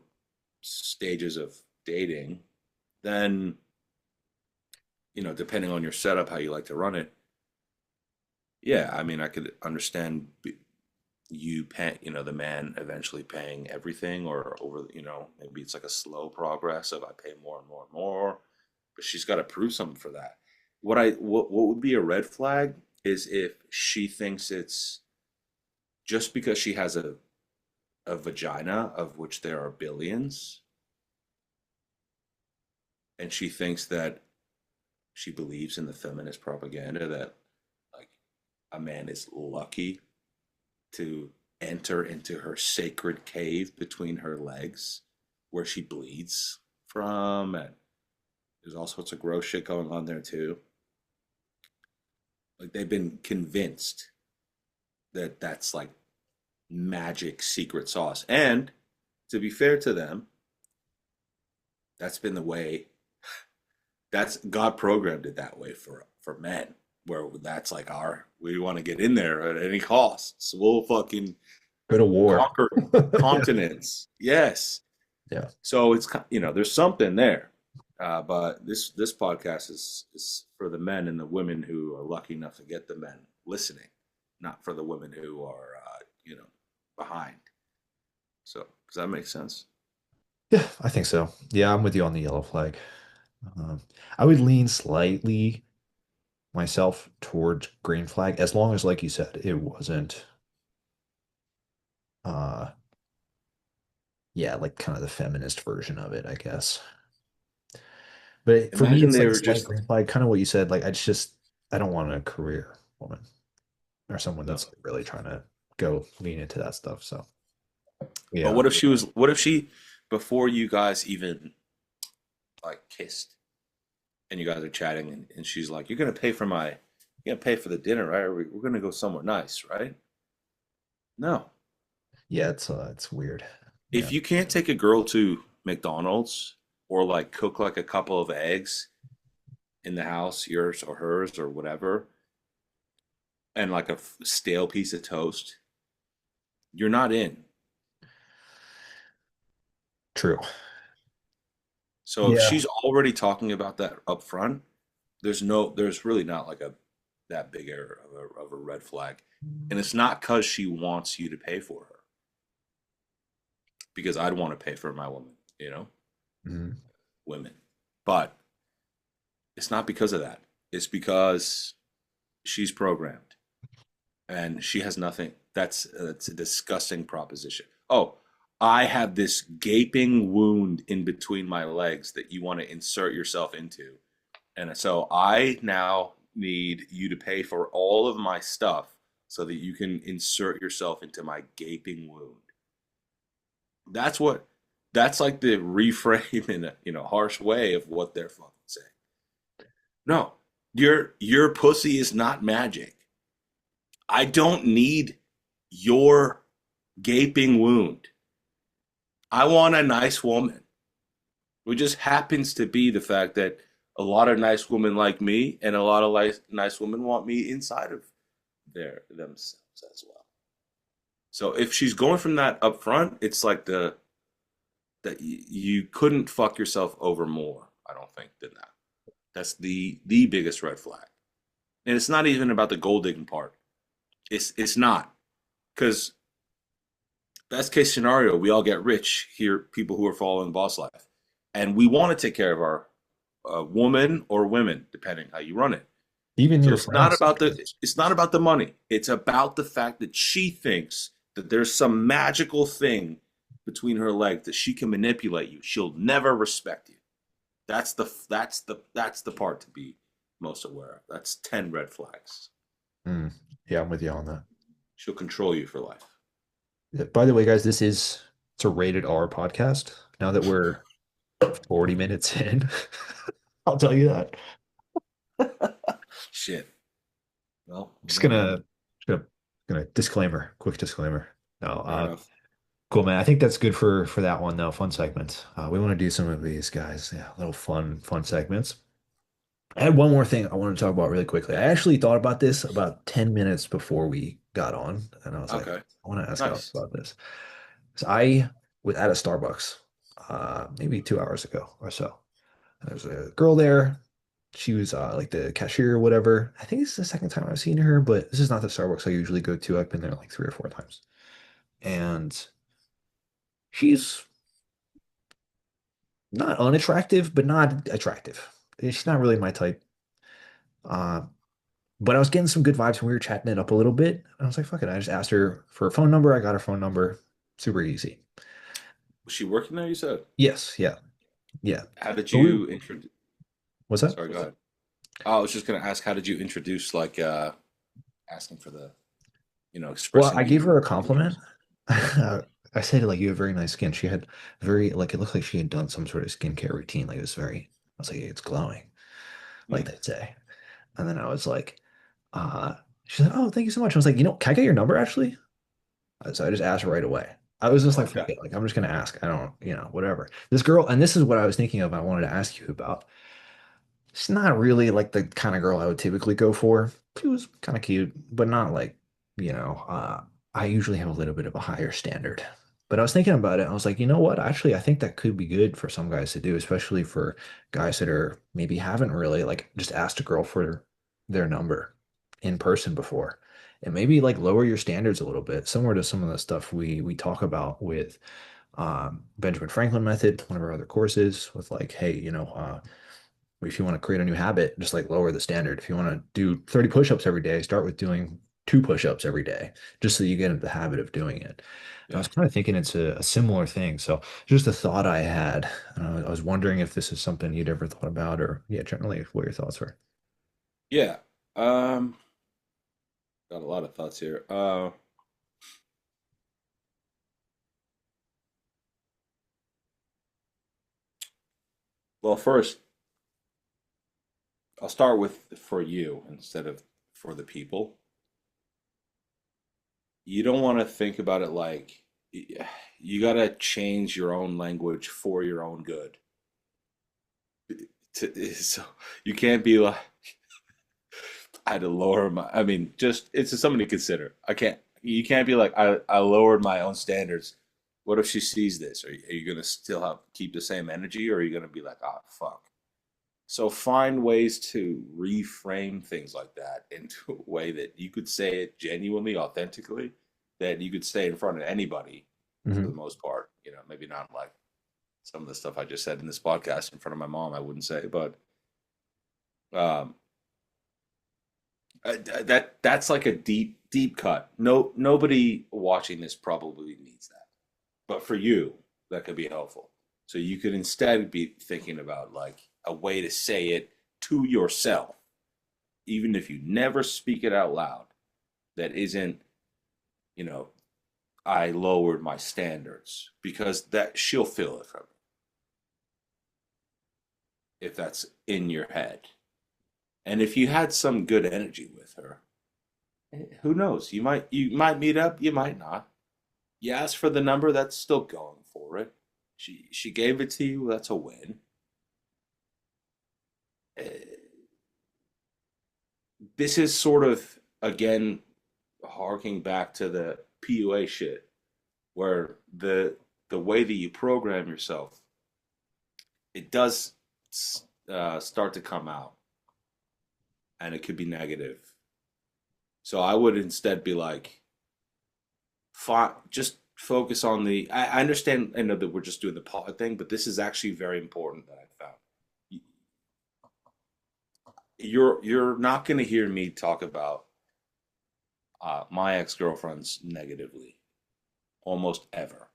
stages of dating, then depending on your setup, how you like to run it, yeah, I mean, I could understand you pay, the man eventually paying everything, or over, maybe it's like a slow progress of I pay more and more and more, but she's got to prove something for that. What would be a red flag is if she thinks it's just because she has a vagina of which there are billions, and she thinks that she believes in the feminist propaganda that like a man is lucky to enter into her sacred cave between her legs where she bleeds from, and there's all sorts of gross shit going on there too. Like they've been convinced that that's like magic secret sauce. And to be fair to them, that's been the way, that's God programmed it that way for men, where that's like our, we want to get in there at any cost. So we'll fucking Go to war. conquer Yeah. continents. Yes. Yeah. So it's there's something there. But this podcast is for the men and the women who are lucky enough to get the men listening, not for the women who are behind. So does that make sense? Yeah, I think so. Yeah, I'm with you on the yellow flag. Um, I would lean slightly myself towards green flag, as long as, like you said, it wasn't, uh, yeah, like kind of the feminist version of it, I guess. But for me, Imagine it's they like a were slight just green flag, kind of what you said. Like, I don't want a career woman or someone no. that's like really trying to go lean into that stuff. So, But yeah, what if she was? What if she before you guys even like kissed and you guys are chatting and she's like, you're gonna pay for the dinner, right? Or we're gonna go somewhere nice, right? No. yeah, it's weird. If Yeah. you can't take a girl to McDonald's or like cook like a couple of eggs in the house, yours or hers or whatever, and like a stale piece of toast, you're not in. True. So if Yeah. she's already talking about that up front, there's really not like a that big of a red flag, and it's not because she wants you to pay for her, because I'd want to pay for my woman, Mhm. women, but it's not because of that. It's because she's programmed and she has nothing. That's a disgusting proposition. Oh, I have this gaping wound in between my legs that you want to insert yourself into. And so I now need you to pay for all of my stuff so that you can insert yourself into my gaping wound. That's what that's like the reframe in a harsh way of what they're fucking saying. No, your pussy is not magic. I don't need your gaping wound. I want a nice woman. It just happens to be the fact that a lot of nice women like me and a lot of nice women want me inside of themselves as well. So if she's going from that up front, it's like the that you couldn't fuck yourself over more, I don't think, than that. That's the biggest red flag. And it's not even about the gold digging part. It's not. Because best case scenario, we all get rich here, people who are following boss life. And we want to take care of our woman or women, depending how you run it. Even So your friends sometimes. it's not about the money. It's about the fact that she thinks that there's some magical thing between her legs that she can manipulate you. She'll never respect you. That's the part to be most aware of. That's 10 red flags. Mm. Yeah, I'm with you on that. She'll control you for life. Yeah, by the way, guys, it's a rated R podcast. Now that we're 40 minutes in, I'll tell you that. Shit. Well, we're Just going in. gonna disclaimer, quick disclaimer. No, Fair enough. cool, man. I think that's good for that one though. Fun segment. We want to do some of these guys. Yeah, little fun segments. I had one more thing I want to talk about really quickly. I actually thought about this about 10 minutes before we got on, and I was like, Okay. I want to ask Alex Nice. about this. So I was at a Starbucks maybe 2 hours ago or so. And there's a girl there. She was like the cashier or whatever. I think it's the second time I've seen her, but this is not the Starbucks I usually go to. I've been there like 3 or 4 times. And she's not unattractive, but not attractive. She's not really my type. Uh, but I was getting some good vibes when we were chatting it up a little bit. I was like, fuck it. I just asked her for a phone number. I got her phone number. Super easy. Was she working there, you said? Yes, yeah, yeah. How did So we, you introduce? what's that? Sorry, go ahead. Oh, I was just gonna ask, how did you introduce like asking for the, Well, expressing I that gave you her a were compliment. interested? I said like you have very nice skin. She had very like it looked like she had done some sort of skincare routine. Like it was very, I was like, it's glowing, like Hmm. they'd say. And then I was like, uh, she's like, oh, thank you so much. I was like, can I get your number actually? So I just asked her right away. I was just I like, like fuck that. it. Like, I'm just gonna ask. I don't, whatever. This girl, and this is what I was thinking of. I wanted to ask you about. She's not really like the kind of girl I would typically go for. She was kind of cute, but not like, you know, uh, I usually have a little bit of a higher standard. But I was thinking about it. I was like, you know what? Actually, I think that could be good for some guys to do, especially for guys that are maybe haven't really like just asked a girl for their number in person before. And maybe like lower your standards a little bit, similar to some of the stuff we talk about with Benjamin Franklin method, one of our other courses, with like, hey, if you want to create a new habit, just like lower the standard. If you want to do 30 push-ups every day, start with doing 2 push-ups every day, just so you get into the habit of doing it. And I was Yeah. kind of thinking it's a similar thing. So just a thought I had. I was wondering if this is something you'd ever thought about, or yeah, generally what your thoughts were. Yeah. Um, got a lot of thoughts here. Well, first, I'll start with for you instead of for the people. You don't want to think about it like you got to change your own language for your own good. So you can't be like, I had to lower my, I mean, just it's just something to consider. You can't be like, I lowered my own standards. What if she sees this? Are you going to still keep the same energy, or are you going to be like, oh, fuck? So find ways to reframe things like that into a way that you could say it genuinely, authentically, that you could say in front of anybody for the Hmm. most part. Maybe not like some of the stuff I just said in this podcast in front of my mom, I wouldn't say, but um, that's like a deep cut. No, nobody watching this probably needs that, but for you, that could be helpful. So you could instead be thinking about like a way to say it to yourself, even if you never speak it out loud. That isn't, you know, I lowered my standards, because that she'll feel it from you if that's in your head. And if you had some good energy with her, who knows? You might meet up, you might not. You asked for the number, that's still going for it. She gave it to you, that's a win. This is sort of again harking back to the PUA shit, where the way that you program yourself, it does start to come out, and it could be negative. So I would instead be like, just focus on the. I understand. I know that we're just doing the pot thing, but this is actually very important that I found. You're not going to hear me talk about my ex girlfriends negatively almost ever.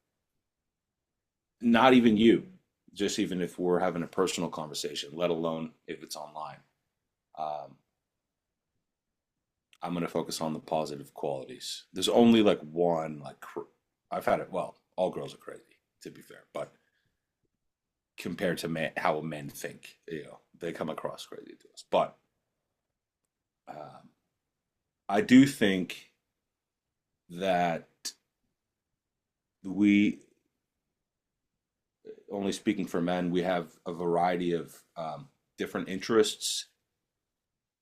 Not even you. Just even if we're having a personal conversation, let alone if it's online. Um, I'm going to focus on the positive qualities. There's only like one, like, I've had it, well, all girls are crazy, to be fair, but compared to how men think, they come across crazy to us. But um, I do think that we, only speaking for men, we have a variety of different interests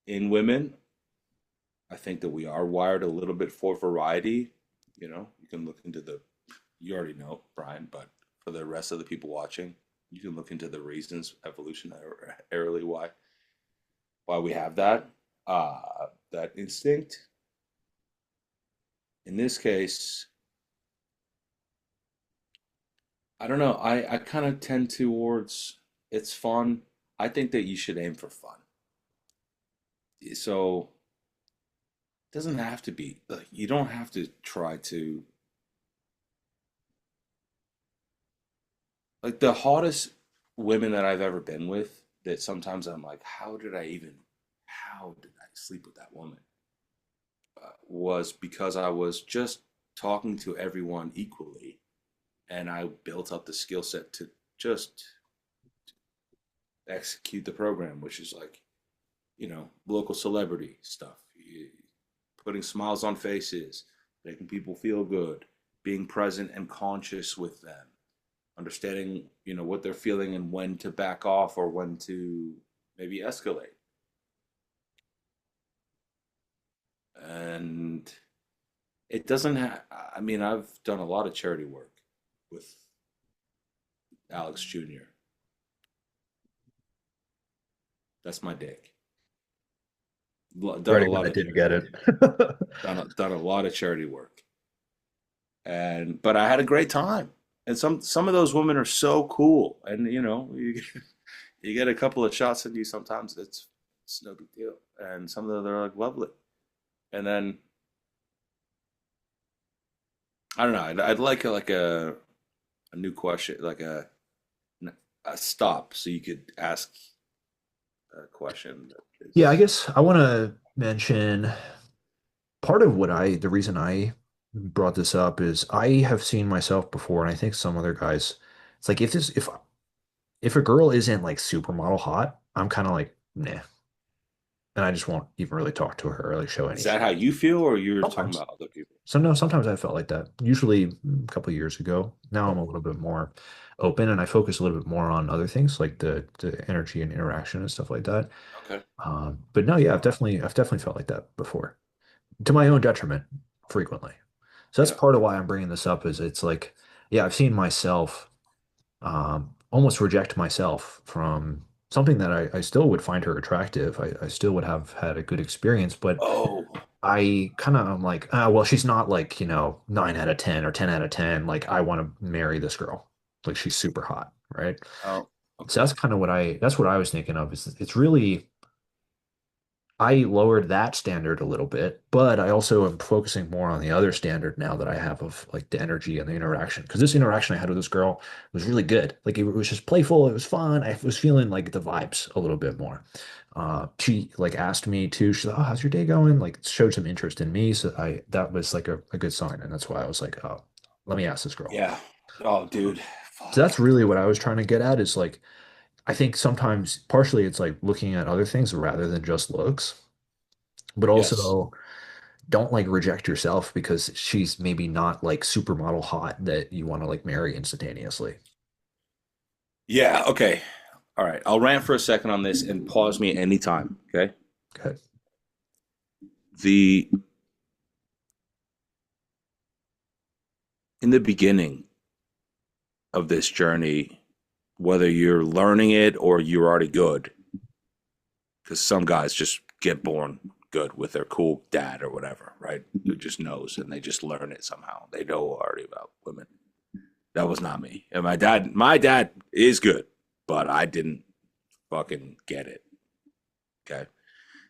in women. I think that we are wired a little bit for variety. You can look into you already know, Brian, but for the rest of the people watching, you can look into the reasons evolutionarily why we have that instinct. In this case, I don't know. I kind of tend towards it's fun. I think that you should aim for fun. So it doesn't have to be like you don't have to try to like the hottest women that I've ever been with, that sometimes I'm like, how did I sleep with that woman? Was because I was just talking to everyone equally, and I built up the skill set to just execute the program, which is like, local celebrity stuff, putting smiles on faces, making people feel good, being present and conscious with them, understanding, what they're feeling and when to back off or when to maybe escalate. And it doesn't have, I mean, I've done a lot of charity work. with Alex Jr. That's my dick. For Done a anyone lot that of didn't get it. done a lot of charity work, and but I had a great time. And some of those women are so cool, and you get a couple of shots at you. Sometimes it's no big deal, and some of them are like lovely. And then I don't know. I'd like a new question, like a stop, so you could ask a question that Yeah, I is. guess I want to mention part of the reason I brought this up is I have seen myself before, and I think some other guys, it's like if a girl isn't like supermodel hot, I'm kind of like, nah. And I just won't even really talk to her or like show any Is that how you feel, or you're talking sometimes. about other people? No, sometimes I felt like that. Usually a couple of years ago. Now I'm a little bit more open and I focus a little bit more on other things like the energy and interaction and stuff like that. Okay. But no, yeah, Wow. I've definitely felt like that before, to my own detriment, frequently. So that's Yeah. part of why I'm bringing this up. Is it's like, yeah, I've seen myself almost reject myself from something that I still would find her attractive. I still would have had a good experience, but Oh. I kind of am like, ah, well, she's not like, 9 out of 10 or 10 out of 10. Like, I want to marry this girl. Like, she's super hot, right? Oh. So Okay. that's what I was thinking of. Is it's really, I lowered that standard a little bit, but I also am focusing more on the other standard now that I have of like the energy and the interaction. Because this interaction I had with this girl was really good. Like, it was just playful. It was fun. I was feeling like the vibes a little bit more. She like asked me too. She's like, "Oh, how's your day going?" Like, showed some interest in me. So that was like a good sign, and that's why I was like, "Oh, let me ask this girl." Yeah. Oh, dude. So Fuck. that's really what I was trying to get at. Is like, I think sometimes partially it's like looking at other things rather than just looks, but Yes. also don't like reject yourself because she's maybe not like supermodel hot that you want to like marry instantaneously. Yeah. Okay. All right. I'll rant for a second on this and pause me anytime. Okay. Okay. The In the beginning of this journey, whether you're learning it or you're already good, because some guys just get born good with their cool dad or whatever, right? Who just knows and they just learn it somehow. They know already about women. That was not me. And my dad is good, but I didn't fucking get it. Okay.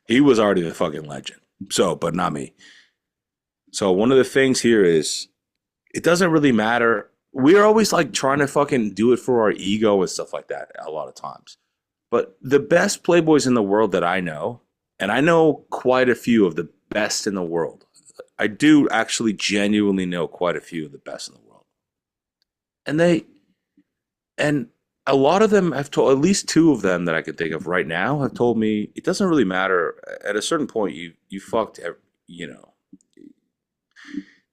He was already the fucking legend. So, but not me. So one of the things here is it doesn't really matter. We're always like trying to fucking do it for our ego and stuff like that a lot of times. But the best playboys in the world that I know, and I know quite a few of the best in the world. I do actually genuinely know quite a few of the best in the world. And and a lot of them have told, at least two of them that I can think of right now have told me it doesn't really matter. At a certain point, you fucked, you know,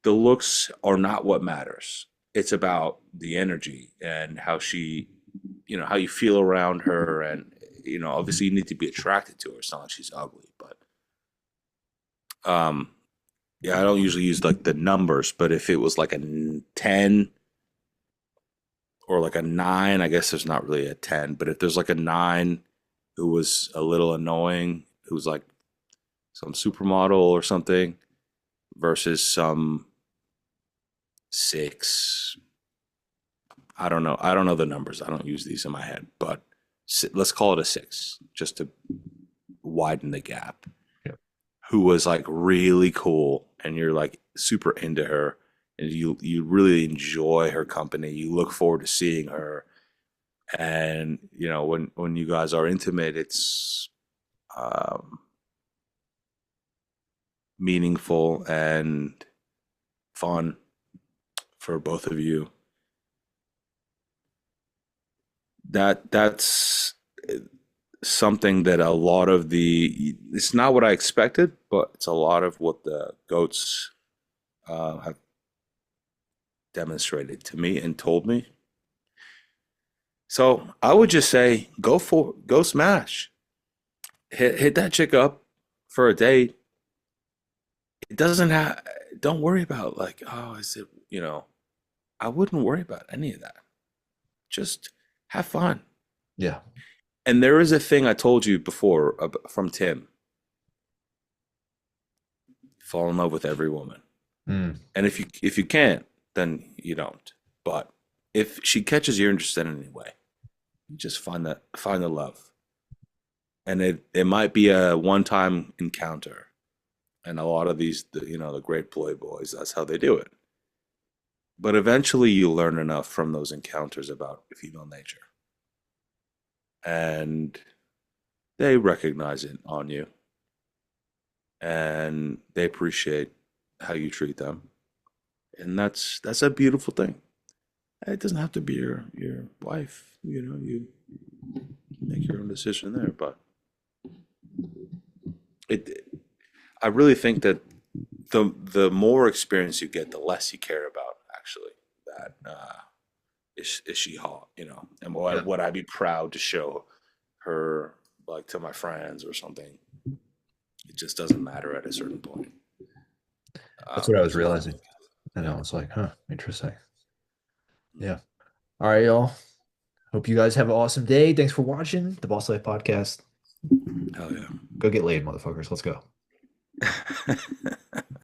the looks are not what matters. It's about the energy and how she, how you feel around her. And, obviously you need to be attracted to her. It's not like she's ugly, but, um, yeah, I don't usually use like the numbers, but if it was like a 10 or like a 9, I guess there's not really a 10, but if there's like a 9 who was a little annoying, who's like some supermodel or something versus some 6. I don't know. I don't know the numbers. I don't use these in my head, but let's call it a 6 just to widen the gap. Yeah. Who was like really cool and you're like super into her and you really enjoy her company. You look forward to seeing her. And when you guys are intimate, it's um, meaningful and fun for both of you. That's something that a lot of it's not what I expected, but it's a lot of what the goats have demonstrated to me and told me. So I would just say go smash. Hit that chick up for a date. It doesn't have don't worry about like, oh, is it, I wouldn't worry about any of that. Just have fun. Yeah. And there is a thing I told you before from Tim: fall in love with every woman. Mm, And if you can't, then you don't. But if she catches your interest in any way, you just find the love. And it might be a one time encounter. And a lot of these, the great playboys, that's how they do it. But eventually, you learn enough from those encounters about female nature, and they recognize it on you, and they appreciate how you treat them, and that's a beautiful thing. It doesn't have to be your wife. You make your own decision there, but it. I really think that the more experience you get, the less you care about actually that is she hot, and yeah. would I be proud to show her like to my friends or something? It just doesn't matter at a certain point. That's what I was So realizing. And yeah, I was like, huh, interesting. Yeah. All right, y'all. Hope you guys have an awesome day. Thanks for watching the Boss Life Podcast. hell Go get laid, motherfuckers. Let's go. yeah.